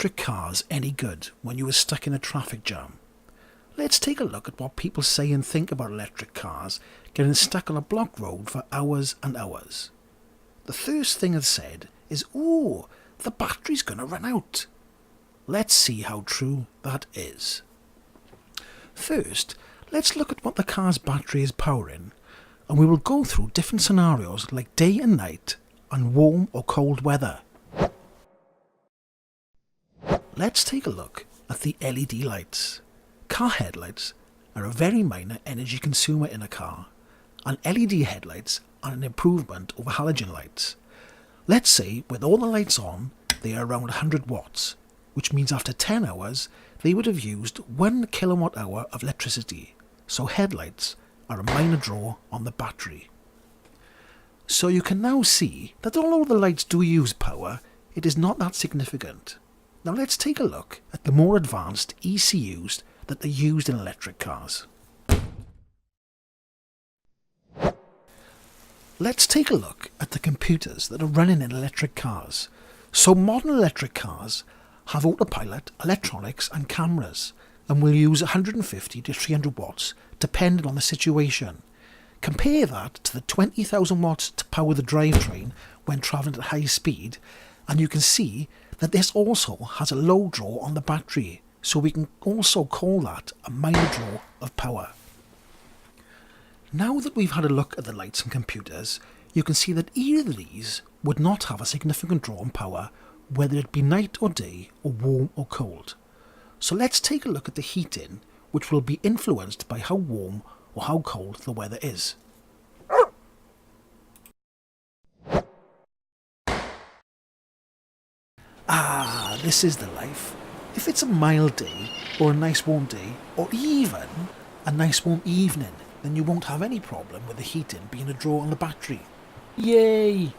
electric cars any good when you were stuck in a traffic jam? Let's take a look at what people say and think about electric cars getting stuck on a blocked road for hours and hours. The first thing that's said is, "Oh, the battery's going to run out." Let's see how true that is. First, let's look at what the car's battery is powering, and we will go through different scenarios like day and night and warm or cold weather. Let's take a look at the LED lights. Car headlights are a very minor energy consumer in a car, and LED headlights are an improvement over halogen lights. Let's say with all the lights on, they are around 100 watts, which means after 10 hours, they would have used 1 kilowatt hour of electricity, so headlights are a minor draw on the battery. So you can now see that although the lights do use power, it is not that significant. Now let's take a look at the more advanced ECUs that are used in electric cars. Let's take a look at the computers that are running in electric cars. So modern electric cars have autopilot, electronics and cameras, and will use 150 to 300 watts depending on the situation. Compare that to the 20,000 watts to power the drivetrain when travelling at high speed, and you can see that this also has a low draw on the battery, so we can also call that a minor draw of power. Now that we've had a look at the lights and computers, you can see that either of these would not have a significant draw on power, whether it be night or day, or warm or cold. So let's take a look at the heating, which will be influenced by how warm or how cold the weather is. This is the life. If it's a mild day, or a nice warm day, or even a nice warm evening, then you won't have any problem with the heating being a draw on the battery. Yay!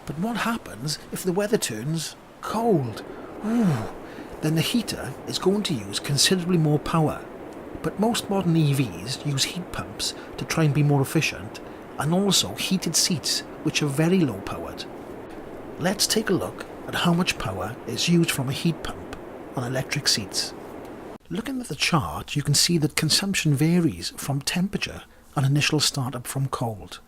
But what happens if the weather turns cold? Then the heater is going to use considerably more power. But most modern EVs use heat pumps to try and be more efficient, and also heated seats, which are very low powered. Let's take a look at how much power is used from a heat pump on electric seats. Looking at the chart, you can see that consumption varies from temperature and initial startup from cold,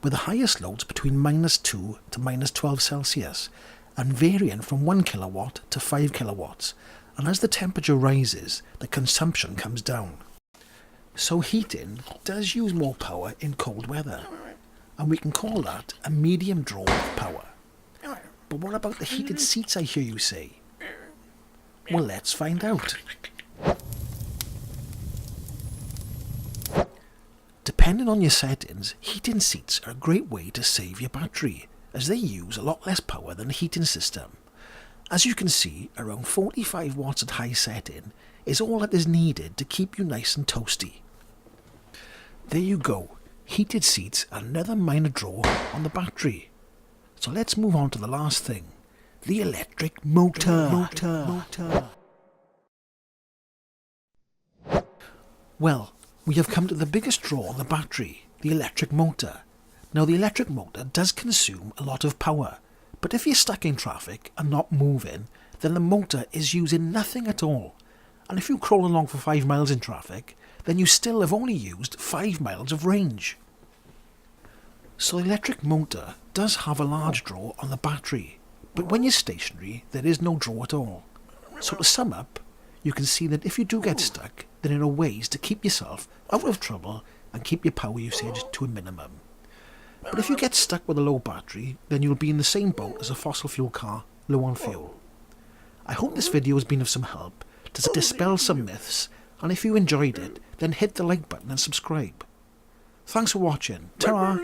with the highest loads between -2 to -12 Celsius, and varying from 1 kilowatt to 5 kilowatts, and as the temperature rises, the consumption comes down. So heating does use more power in cold weather, and we can call that a medium draw of power. But what about the heated seats, I hear you say? Well, let's find out. Depending on your settings, heating seats are a great way to save your battery, as they use a lot less power than a heating system. As you can see, around 45 watts at high setting is all that is needed to keep you nice and toasty. There you go, heated seats are another minor draw on the battery. So let's move on to the last thing, the electric motor. Well, we have come to the biggest draw on the battery, the electric motor. Now the electric motor does consume a lot of power, but if you're stuck in traffic and not moving, then the motor is using nothing at all. And if you crawl along for 5 miles in traffic, then you still have only used 5 miles of range. So the electric motor does have a large draw on the battery, but when you're stationary, there is no draw at all. So to sum up, you can see that if you do get stuck, then there are ways to keep yourself out of trouble and keep your power usage to a minimum. But if you get stuck with a low battery, then you'll be in the same boat as a fossil fuel car, low on fuel. I hope this video has been of some help to dispel some myths, and if you enjoyed it, then hit the like button and subscribe. Thanks for watching. Ta-ra!